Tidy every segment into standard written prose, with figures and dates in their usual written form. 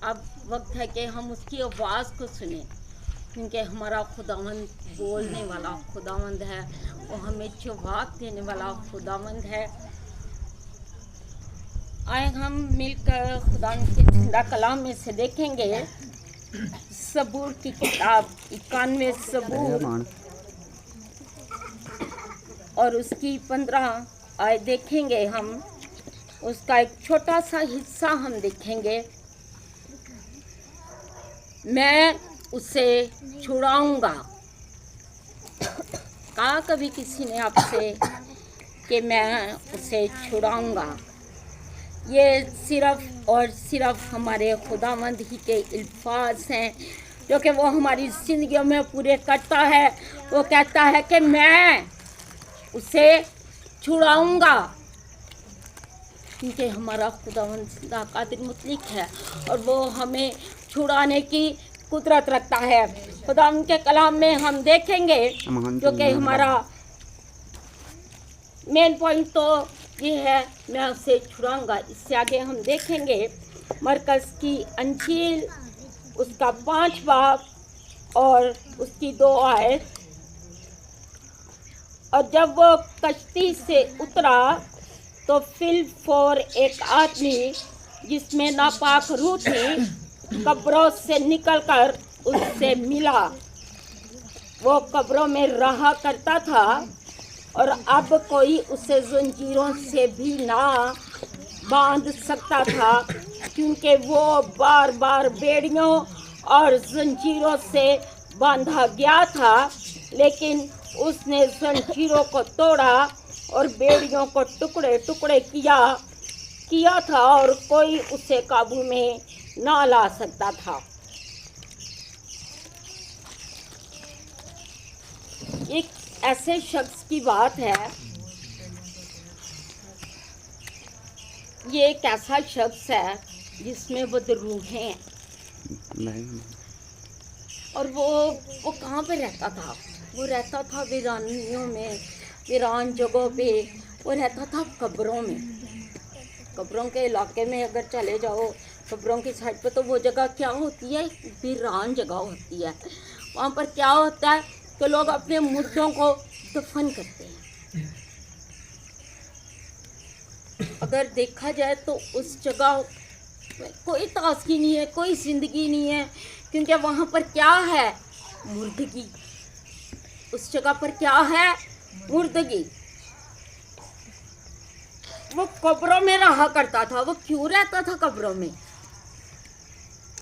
अब वक्त है कि हम उसकी आवाज़ को सुने, क्योंकि हमारा खुदावंद बोलने वाला खुदावंद है, वो हमें जवाब देने वाला खुदावंद है। आए हम मिलकर खुदा के जिंदा कलाम में से देखेंगे सबूर की किताब 91 सबूर और उसकी 15 आए देखेंगे। हम उसका एक छोटा सा हिस्सा हम देखेंगे। मैं उसे छुड़ाऊंगा। कहा कभी किसी ने आपसे कि मैं उसे छुड़ाऊंगा? ये सिर्फ और सिर्फ हमारे खुदावंद ही के अल्फाज हैं जो कि वो हमारी ज़िंदगियों में पूरे करता है। वो कहता है कि मैं उसे छुड़ाऊंगा, क्योंकि हमारा खुदावंद जिंदा कादिर मुतलक है और वो हमें छुड़ाने की कुदरत रखता है। खुदावंद के कलाम में हम देखेंगे, जो कि हमारा मेन पॉइंट तो ये है, मैं उसे छुड़ाऊंगा। इससे आगे हम देखेंगे मरकज़ की अंजील उसका 5 बाब और उसकी 2 आयत। और जब वो कश्ती से उतरा तो फिलफोर एक आदमी जिसमें नापाक रूह थी कब्रों से निकलकर उससे मिला। वो कब्रों में रहा करता था और अब कोई उसे जंजीरों से भी ना बांध सकता था, क्योंकि वो बार बार बेड़ियों और जंजीरों से बांधा गया था। लेकिन उसने जंजीरों को तोड़ा और बेड़ियों को टुकड़े टुकड़े किया था और कोई उसे काबू में ना ला सकता था। एक ऐसे शख्स की बात है। ये एक ऐसा शख्स है जिसमें बदरूहें हैं। और वो कहाँ पे रहता था? वो रहता था वीरानियों में, वीरान जगहों पे। वो रहता था कब्रों में। कब्रों के इलाके में अगर चले जाओ, कब्रों की साइड पे, तो वो जगह क्या होती है? वीरान जगह होती है। वहाँ पर क्या होता है कि लोग अपने मुर्दों को दफन करते हैं। अगर देखा जाए तो उस जगह कोई ताजगी नहीं है, कोई जिंदगी नहीं है, क्योंकि वहाँ पर क्या है? मुर्दगी। उस जगह पर क्या है? मुर्दगी। वो कब्रों में रहा करता था। वो क्यों रहता था कब्रों में?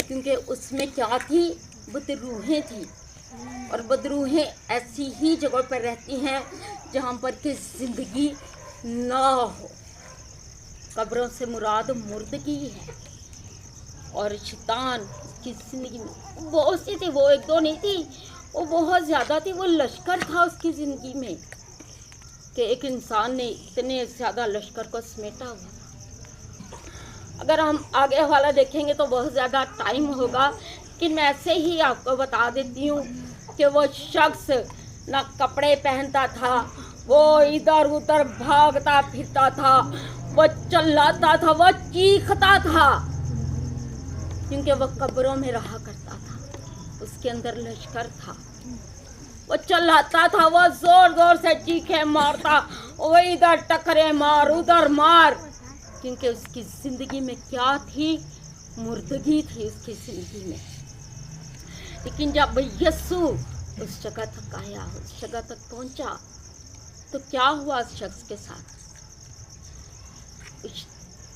क्योंकि उसमें क्या थी? बदरूहें थी। और बदरूहें ऐसी ही जगह पर रहती हैं जहाँ पर कि जिंदगी ना हो। कब्रों से मुराद मुर्दगी है। और शैतान की जिंदगी में बहुत सी थी, वो एक दो नहीं थी, वो बहुत ज़्यादा थी। वो लश्कर था उसकी ज़िंदगी में कि एक इंसान ने इतने ज़्यादा लश्कर को समेटा हुआ था। अगर हम आगे वाला देखेंगे तो बहुत ज़्यादा टाइम होगा, लेकिन मैं ऐसे ही आपको बता देती हूँ कि वो शख्स ना कपड़े पहनता था, वो इधर उधर भागता फिरता था, वो चिल्लाता था, वो चीखता था, क्योंकि वो कब्रों में रहा करता था। उसके अंदर लश्कर था। वो चिल्लाता था, वो जोर जोर से चीखे मारता, वो इधर टकरे मार उधर मार, क्योंकि उसकी जिंदगी में क्या थी? मुर्दगी थी उसकी जिंदगी में। लेकिन जब यीशु उस जगह तक आया, उस जगह तक पहुंचा, तो क्या हुआ उस शख्स के साथ?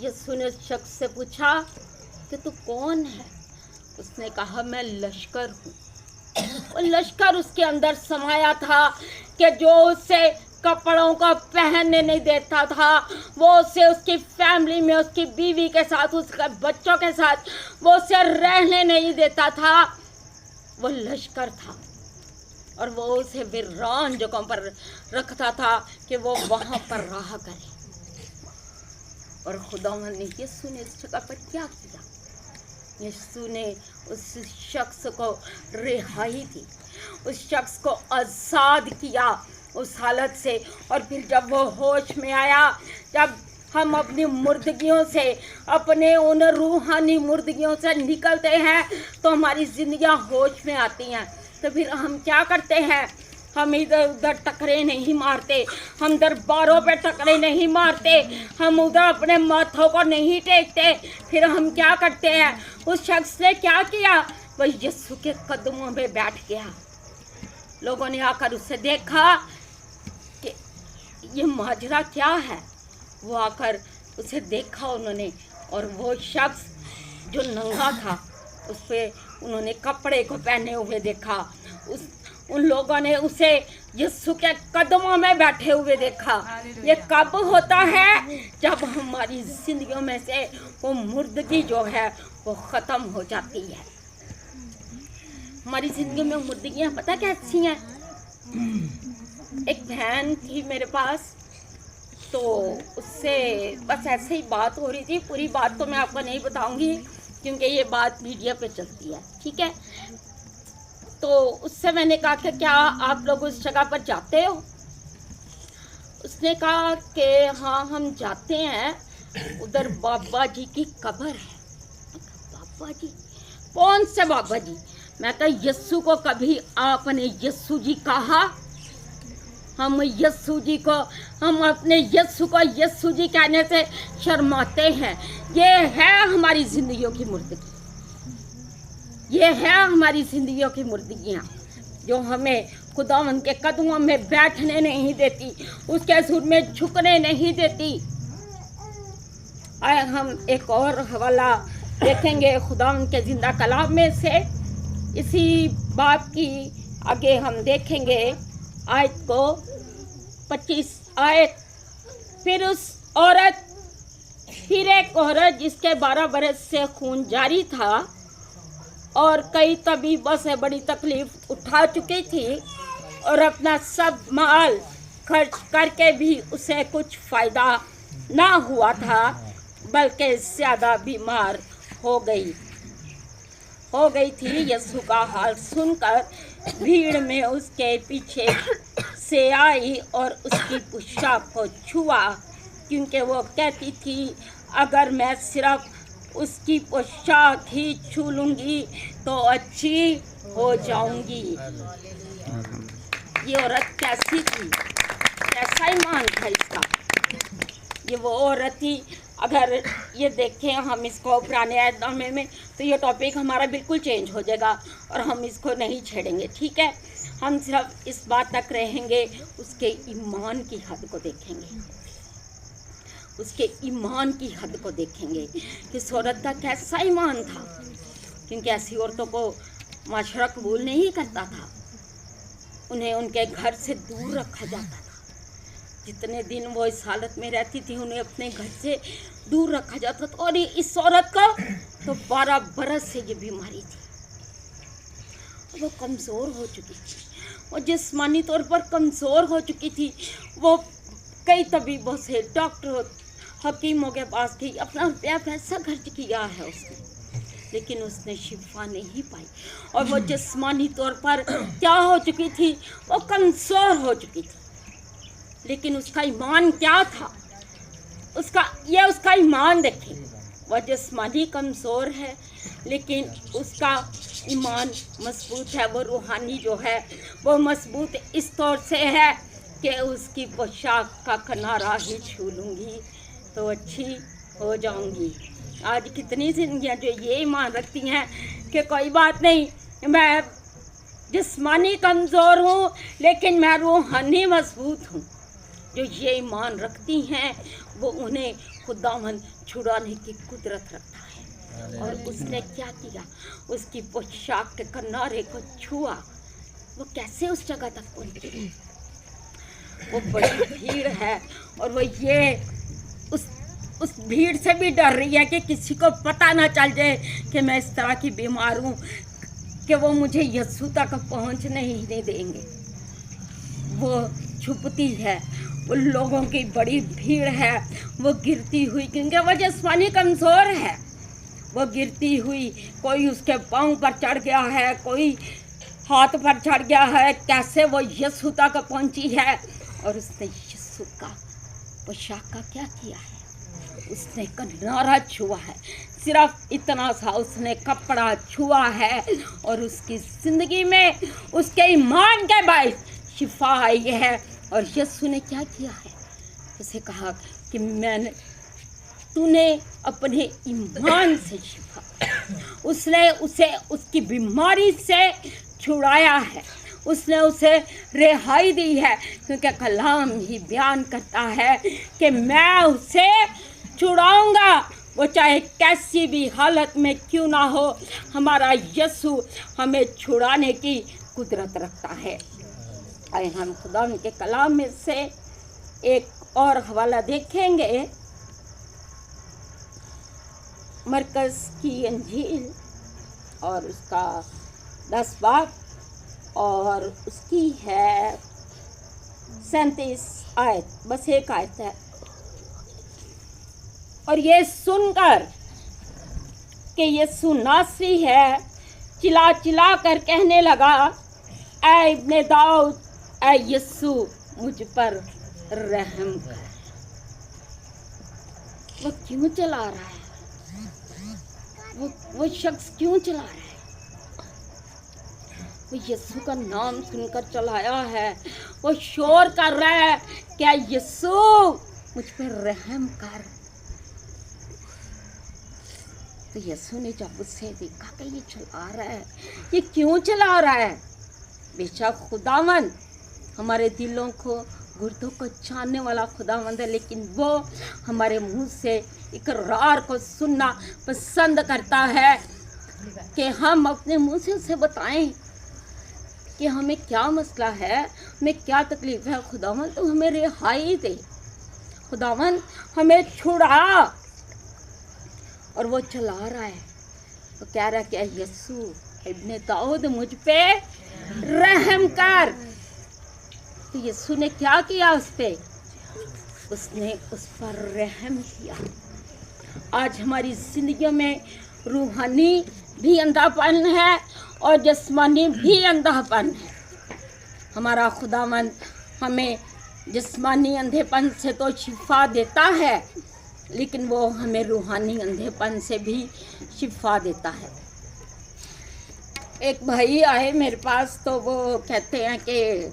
यीशु ने उस शख्स से पूछा कि तू कौन है? उसने कहा मैं लश्कर हूँ। और लश्कर उसके अंदर समाया था कि जो उसे कपड़ों को पहनने नहीं देता था, वो उसे उसकी फैमिली में, उसकी बीवी के साथ, उसके बच्चों के साथ वो उसे रहने नहीं देता था। वो लश्कर था और वो उसे वीरान जगहों पर रखता था कि वो वहाँ पर रहा करे। और खुदावंद ने यीशु ने इस जगह पर क्या किया? यीशु ने उस शख्स को रिहाई दी, उस शख्स को आज़ाद किया उस हालत से। और फिर जब वो होश में आया, जब हम अपनी मुर्दगियों से, अपने उन रूहानी मुर्दगियों से निकलते हैं तो हमारी जिंदगियां होश में आती हैं। तो फिर हम क्या करते हैं, हम इधर उधर टकरे नहीं मारते, हम दरबारों पे टकरे नहीं मारते, हम उधर अपने माथों को नहीं टेकते। फिर हम क्या करते हैं, उस शख्स ने क्या किया, वह यीशु के कदमों में बैठ गया। लोगों ने आकर उससे देखा कि ये माजरा क्या है। वो आकर उसे देखा उन्होंने, और वो शख्स जो नंगा था उस पर उन्होंने कपड़े को पहने हुए देखा। उन लोगों ने उसे यीशु के कदमों में बैठे हुए देखा। ये कब होता है, जब हमारी जिंदगियों में से वो मुर्दगी जो है वो ख़त्म हो जाती है। हमारी ज़िंदगी में मुर्दगियाँ पता कैसी हैं। एक बहन थी मेरे पास, तो उससे बस ऐसे ही बात हो रही थी। पूरी बात तो मैं आपको नहीं बताऊंगी क्योंकि ये बात मीडिया पे चलती है, ठीक है। तो उससे मैंने कहा कि क्या आप लोग उस जगह पर जाते हो। उसने कहा कि हाँ हम जाते हैं, उधर बाबा जी की कब्र है। बाबा जी? कौन से बाबा जी? मैं कहा यीशु को कभी आपने यीशु जी कहा? हम यीशु जी को, हम अपने यीशु को यीशु जी कहने से शर्माते हैं। ये है हमारी जिंदगियों की मुर्दगी, ये है हमारी जिंदगियों की मुर्दगियाँ जो हमें खुदावंद के कदमों में बैठने नहीं देती, उसके सुर में झुकने नहीं देती। आए हम एक और हवाला देखेंगे खुदावंद के जिंदा कलाम में से। इसी बात की आगे हम देखेंगे आयत को 25 आयत। फिर एक औरत जिसके 12 बरस से खून जारी था और कई तबीबों से बड़ी तकलीफ उठा चुकी थी और अपना सब माल खर्च करके भी उसे कुछ फ़ायदा ना हुआ था, बल्कि ज़्यादा बीमार हो गई थी। यीशु का हाल सुनकर भीड़ में उसके पीछे से आई और उसकी पोशाक को छुआ, क्योंकि वो कहती थी अगर मैं सिर्फ उसकी पोशाक ही छू लूँगी तो अच्छी हो जाऊँगी। ये औरत कैसी थी, कैसा ईमान था इसका। ये वो औरत थी। अगर ये देखें हम इसको पुराने अहदनामे में, तो ये टॉपिक हमारा बिल्कुल चेंज हो जाएगा और हम इसको नहीं छेड़ेंगे, ठीक है। हम सिर्फ इस बात तक रहेंगे, उसके ईमान की हद को देखेंगे, उसके ईमान की हद को देखेंगे कि इस औरत का कैसा ईमान था, क्योंकि ऐसी औरतों को माशरा कबूल नहीं करता था। उन्हें उनके घर से दूर रखा जाता था। जितने दिन वो इस हालत में रहती थी उन्हें अपने घर से दूर रखा जाता था। और इस औरत को तो 12 बरस से ये बीमारी थी। वो कमज़ोर हो चुकी थी, वो जिस्मानी तौर पर कमज़ोर हो चुकी थी। वो कई तबीबों से, डॉक्टर, हकीमों के पास गई, अपना रुपया पैसा खर्च किया है उसने, लेकिन उसने शिफा नहीं पाई। और वो जिस्मानी तौर पर क्या हो चुकी थी, वो कमज़ोर हो चुकी थी। लेकिन उसका ईमान क्या था, उसका ईमान देखें। वह जिस्मानी कमज़ोर है लेकिन उसका ईमान मजबूत है। वो रूहानी जो है वो मजबूत इस तौर से है कि उसकी पोशाक का किनारा ही छू लूँगी तो अच्छी हो जाऊँगी। आज कितनी जिंदगियाँ जो ये ईमान रखती हैं कि कोई बात नहीं, मैं जिस्मानी कमज़ोर हूँ लेकिन मैं रूहानी मजबूत हूँ। जो ये ईमान रखती हैं वो उन्हें खुदावंद छुड़ाने की कुदरत रखता है। और उसने क्या किया, उसकी पोशाक के किनारे को छुआ। वो कैसे उस जगह तक पहुंची? वो बड़ी भीड़ है और वो ये उस भीड़ से भी डर रही है कि किसी को पता ना चल जाए कि मैं इस तरह की बीमार हूँ, कि वो मुझे यीशु तक पहुँचने ही नहीं देंगे। वो छुपती है, उन लोगों की बड़ी भीड़ है। वो गिरती हुई, क्योंकि वो जिस्मानी कमज़ोर है, वो गिरती हुई, कोई उसके पाँव पर चढ़ गया है, कोई हाथ पर चढ़ गया है, कैसे वो यीशु तक पहुंची है। और उसने यीशु का पोशाक का क्या किया है, उसने किनारा छुआ है, सिर्फ इतना सा उसने कपड़ा छुआ है और उसकी ज़िंदगी में उसके ईमान के बायस शिफा आई है। और यीशु ने क्या किया है, उसे कहा कि तूने अपने ईमान से शिफा, उसने उसे उसकी बीमारी से छुड़ाया है, उसने उसे रिहाई दी है, क्योंकि कलाम ही बयान करता है कि मैं उसे छुड़ाऊंगा, वो चाहे कैसी भी हालत में क्यों ना हो। हमारा यीशु हमें छुड़ाने की कुदरत रखता है। आए हम खुदा के कलाम में से एक और हवाला देखेंगे, मरकस की अंजील और उसका 10 बाब और उसकी है 37 आयत, बस एक आयत है। और ये सुनकर कि यीशु नासरी है, चिल्ला चिल्ला कर कहने लगा, ऐ इब्ने दाऊद, ऐ यीशु मुझ पर रहम कर। वो क्यों चला रहा है, वो शख्स क्यों चला रहा है? वो यीशु का नाम सुनकर चलाया है, वो शोर कर रहा है, क्या यीशु मुझ पर रहम कर। तो यीशु ने जब उससे देखा कि ये चला रहा है, ये क्यों चला रहा है, बेशक खुदावंद हमारे दिलों को, गुर्दों को जानने वाला खुदावंद है, लेकिन वो हमारे मुंह से इकरार को सुनना पसंद करता है कि हम अपने मुंह से उसे बताएं कि हमें क्या मसला है, हमें क्या तकलीफ है। खुदावंद तो हमें रिहाई दे, खुदावंद हमें छुड़ा। और वो चला रहा है, वो कह रहा है कि यीशु इब्ने दाऊद मुझ पे रहम कर। तो यीशु ने क्या किया उस पे, उसने उस पर रहम किया। आज हमारी जिंदगियों में रूहानी भी अंधापन है और जिस्मानी भी अंधापन है। हमारा खुदावंद हमें जिस्मानी अंधेपन से तो शिफा देता है, लेकिन वो हमें रूहानी अंधेपन से भी शिफा देता है। एक भाई आए मेरे पास, तो वो कहते हैं कि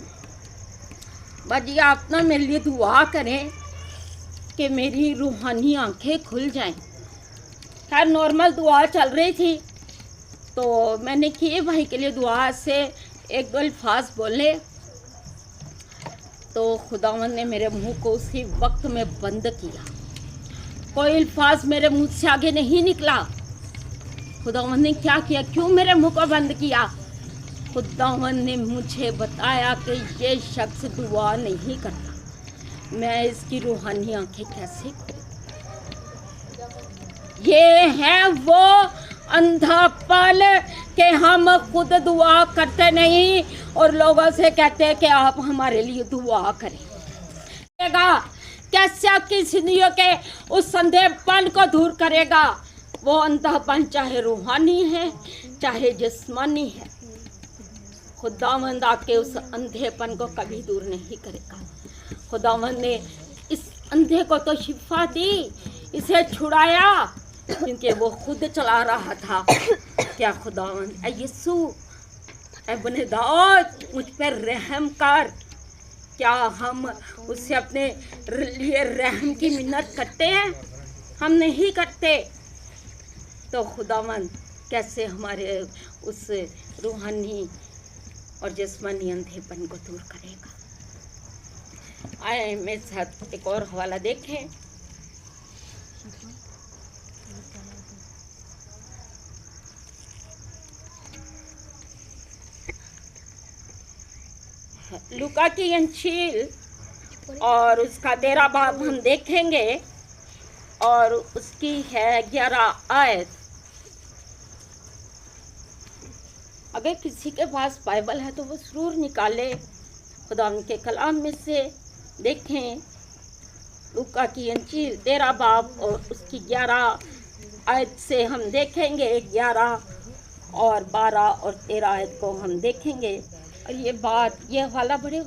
बाजी आप ना मेरे लिए दुआ करें कि मेरी रूहानी आंखें खुल जाएं। खैर नॉर्मल दुआ चल रही थी, तो मैंने किए भाई के लिए दुआ से एक दो अल्फाज बोले, तो खुदावंद ने मेरे मुंह को उसी वक्त में बंद किया। कोई अल्फाज मेरे मुंह से आगे नहीं निकला। खुदावंद ने क्या किया, क्यों मेरे मुंह को बंद किया? खुदावंद ने मुझे बताया कि ये शख्स दुआ नहीं करता, मैं इसकी रूहानी आंखें कैसे खोलूं? ये है वो अंधापन कि हम खुद दुआ करते नहीं और लोगों से कहते हैं कि आप हमारे लिए दुआ करें। कैसे आपकी जिंदगी के उस अंधेपन को दूर करेगा? वो अंधापन चाहे रूहानी है चाहे जिस्मानी है, खुदावंद आपके उस अंधेपन को कभी दूर नहीं करेगा। खुदावंद ने इस अंधे को तो शिफा दी, इसे छुड़ाया, क्योंकि वो खुद चला रहा था। क्या खुदावंद, ऐ यीशु, ऐ इब्ने दाऊद मुझ पर रहम कर। क्या हम उससे अपने लिए रहम की मिन्नत करते हैं? हम नहीं करते। तो खुदावंद कैसे हमारे उस रूहानी और जिस्मानी अंधेपन को दूर करेगा? आए मेरे साथ एक और हवाला देखें। लूका की अंजील और उसका 13 बाब हम देखेंगे और उसकी है 11 आयत। अगर किसी के पास बाइबल है तो वो ज़रूर निकाले, खुदा के कलाम में से देखें। लूका की अंजील 13 बाब और उसकी 11 आयत से हम देखेंगे, 11 और 12 और 13 आयत को हम देखेंगे। और ये हवाला बड़े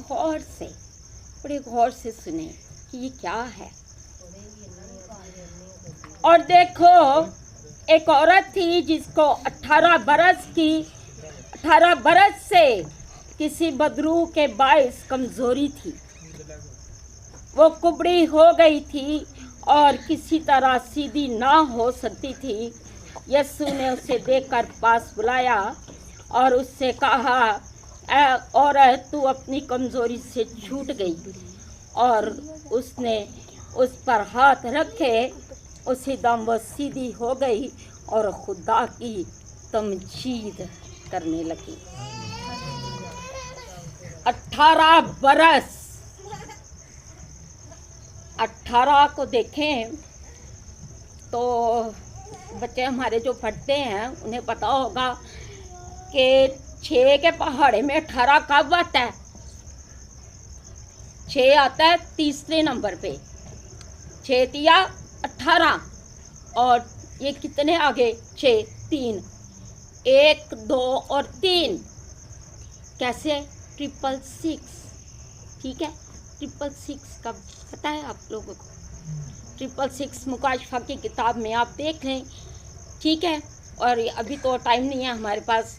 गौर से सुने कि ये क्या है। और देखो एक औरत थी जिसको 18 बरस से किसी बदरू के बाइस कमज़ोरी थी। वो कुबड़ी हो गई थी और किसी तरह सीधी ना हो सकती थी। यीशु ने उसे देखकर पास बुलाया और उससे कहा, ऐ औरत, तू अपनी कमज़ोरी से छूट गई। और उसने उस पर हाथ रखे, उसी दम वो सीधी हो गई और खुदा की तमजीद करने लगी। 18 बरस, 18 को देखें तो बच्चे हमारे जो पढ़ते हैं उन्हें पता होगा कि 6 के पहाड़े में 18 कब आता है? 6 आता है तीसरे नंबर पे, 6 तिया 18 और ये कितने आगे? 6, 3, 1, 2 और 3 कैसे? 666, ठीक है। 666 का पता है आप लोगों को? 666 मुकाशफा की किताब में आप देख लें, ठीक है। और अभी तो टाइम नहीं है हमारे पास,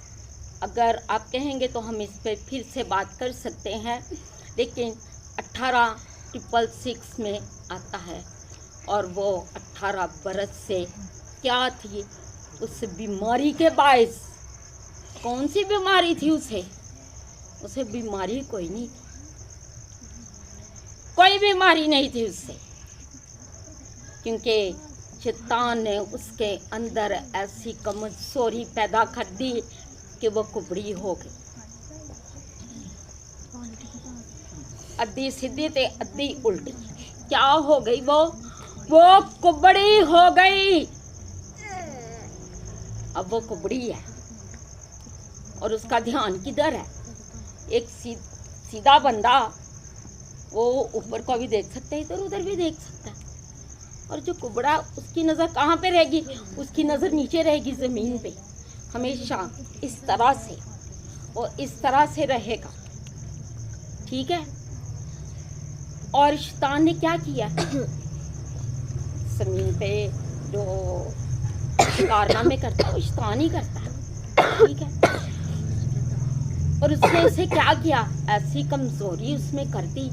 अगर आप कहेंगे तो हम इस पर फिर से बात कर सकते हैं, लेकिन 18,666 में आता है। और वो 18 बरस से क्या थी? उस बीमारी के बायस। कौन सी बीमारी थी उसे बीमारी कोई नहीं थी, कोई बीमारी नहीं थी उससे, क्योंकि शैतान ने उसके अंदर ऐसी कमजोरी पैदा कर दी कि वो कुबड़ी हो गई। अद्धी सीधी ते अद्धी उल्टी। क्या हो गई? वो कुबड़ी हो गई। अब वो कुबड़ी है और उसका ध्यान किधर है? एक सीधा बंदा वो ऊपर को भी देख सकता है, इधर उधर भी देख सकता है, और जो कुबड़ा, उसकी नज़र कहाँ पे रहेगी? उसकी नज़र नीचे रहेगी, ज़मीन पे, हमेशा इस तरह से, और इस तरह से रहेगा, ठीक है। और शैतान ने क्या किया? ज़मीन पे जो कारनामे करता है वो शैतान ही करता है, ठीक है। और उसने उसे क्या किया? ऐसी कमज़ोरी उसमें कर दी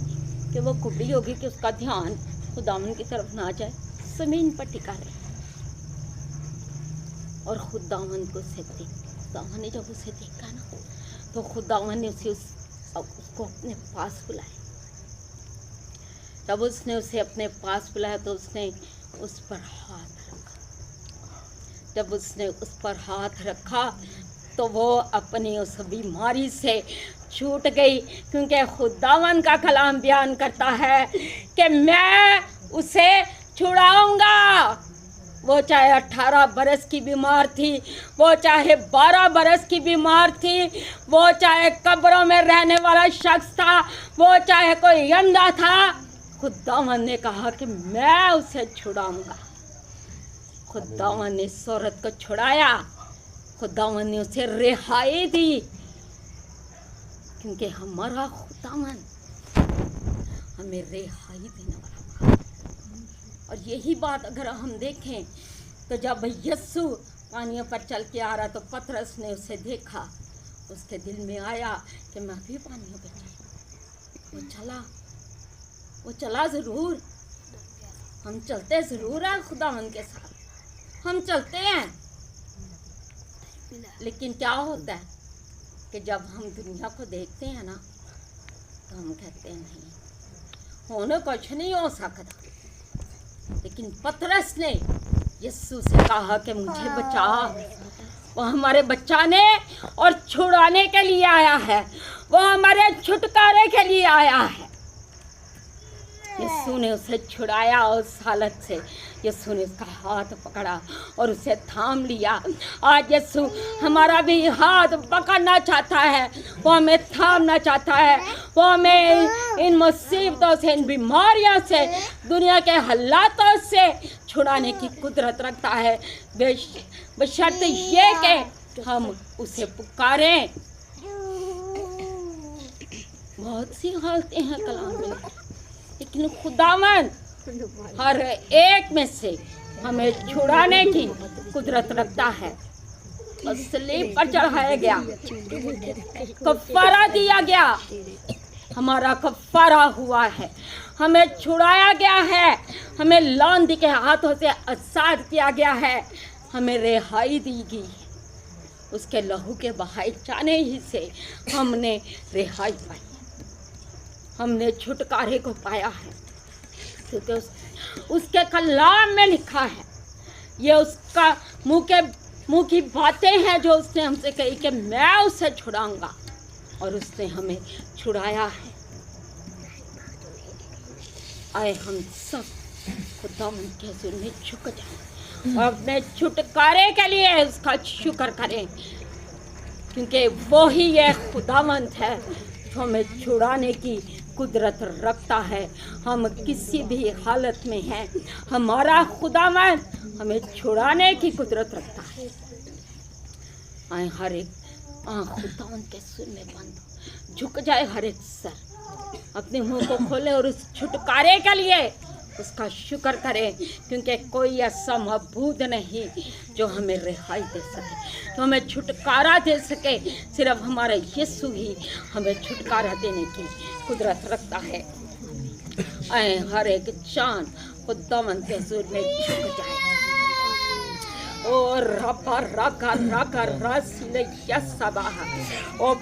कि वो कुबड़ी होगी कि उसका ध्यान खुदावन की तरफ ना जाए, ज़मीन पर टिका रहे। और खुदावन को खुदावन ने जब उसे देखा ना, तो खुदावन ने उसको अपने पास बुलाया। जब उसने उसे अपने पास बुलाया तो उसने उस पर हाथ रखा। जब उसने उस पर हाथ रखा तो वो अपनी उस बीमारी से छूट गई, क्योंकि खुदावन का कलाम बयान करता है कि मैं उसे छुड़ाऊंगा। वो चाहे 18 बरस की बीमार थी, वो चाहे 12 बरस की बीमार थी, वो चाहे कब्रों में रहने वाला शख्स था, वो चाहे कोई अंधा था, खुदावन ने कहा कि मैं उसे छुड़ाऊंगा। खुदावन ने इस औरत को छुड़ाया, खुदावन ने उसे रिहाई दी, क्योंकि हमारा खुदावन हमें रिहाई देने वाला था। और यही बात अगर हम देखें तो जब यीशु पानियों पर चल के आ रहा तो पतरस ने उसे देखा, उसके दिल में आया कि मैं भी पानियों पर चलूं। वो चला ज़रूर, हम चलते ज़रूर हैं खुदावन के साथ, हम चलते हैं, लेकिन क्या होता है कि जब हम दुनिया को देखते हैं ना तो हम कहते हैं नहीं, होने कुछ नहीं हो सकता। लेकिन पतरस ने यीशु से कहा कि मुझे बचा। वो हमारे बचाने और छुड़ाने के लिए आया है, वो हमारे छुटकारे के लिए आया है। यीशु ने उसे छुड़ाया उस हालत से। यीशु ने उसका हाथ पकड़ा और उसे थाम लिया। आज यीशु हमारा भी हाथ पकड़ना चाहता है, वो हमें थामना चाहता है, वो हमें इन मुसीबतों से, इन बीमारियों से, दुनिया के हालातों से छुड़ाने की कुदरत रखता है, बशर्ते ये कि हम उसे पुकारें। बहुत सी हालतें हैं कलाम में, लेकिन खुदावन हर एक में से हमें छुड़ाने की कुदरत रखता है। और सलीब पर चढ़ाया गया, कफ़ारा दिया गया, हमारा कफ़ारा हुआ है, हमें छुड़ाया गया है, हमें लौंदी के हाथों से आज़ाद किया गया है, हमें रिहाई दी गई। उसके लहू के बहाए जाने ही से हमने रिहाई पाई, हमने छुटकारे को पाया है। क्योंकि उसके कलाम में लिखा है, ये उसका मुँह की बातें हैं जो उसने हमसे कही कि मैं उसे छुड़ाऊंगा, और उसने हमें छुड़ाया है। आए हम सब खुदावंद के हुज़ूर में झुक जाएं और अपने छुटकारे के लिए उसका शुक्र करें, क्योंकि वो ही ये खुदावंद है जो हमें छुड़ाने की कुदरत रखता है। हम किसी भी हालत में हैं, हमारा खुदावंद हमें छुड़ाने की कुदरत रखता है। आए हर एक खुदावंद के सुर में बंद हो, झुक जाए हर एक सर, अपने मुंह को खोले और उस छुटकारे के लिए उसका शुक्र करें, क्योंकि कोई ऐसा मबूद नहीं जो हमें रिहाई दे सके, जो हमें छुटकारा दे सके। सिर्फ हमारा यीशु ही हमें छुटकारा देने की कुदरत रखता है। आए हर एक जान खुदावंद के हुज़ूर में झुक जाए। ओ रबा रगा रगा रसीले यस्सबाह, ओ